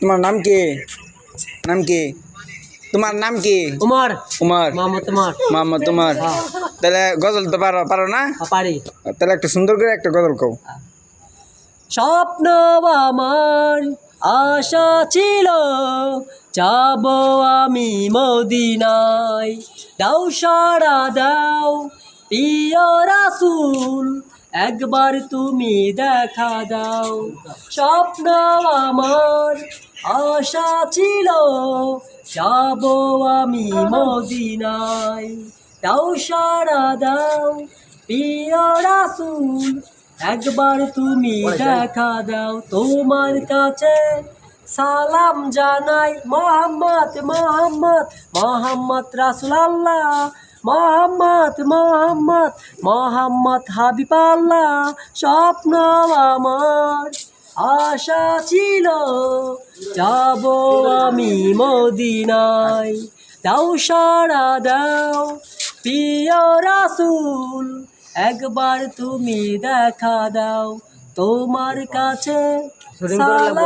তোমার নাম কি? নাম কি? তোমার নাম কি? উমর। উমর। মোহাম্মদ উমর। মোহাম্মদ উমর। তাহলে গজল তো পারো না? পারি। তাহলে একটা সুন্দর করে একটা গজল কও। স্বপ্ন আমার আশা ছিল যাব আমি মদিনায়, দাও সাড়া দাও প্রিয় রাসূল, একবার তুমি দেখা দাও। স্বপ্ন আমার আশা ছিল যাব আমি মদিনায়, দাও সাড়া দাও প্রিয় রাসূল, একবার তুমি দেখা দাও। তোমার কাছে সালাম জানাই মোহাম্মদ মোহাম্মদ মোহাম্মদ রাসূলুল্লাহ, মোহাম্মদ মোহাম্মদ মোহাম্মদ হাবিবাল্লাহ। স্বপ্ন আমার আশা ছিল যাব আমি মদিনায়, দাও সাড়া দাও প্রিয় রাসূল, একবার তুমি দেখা দাও। তোমার কাছে সালাম।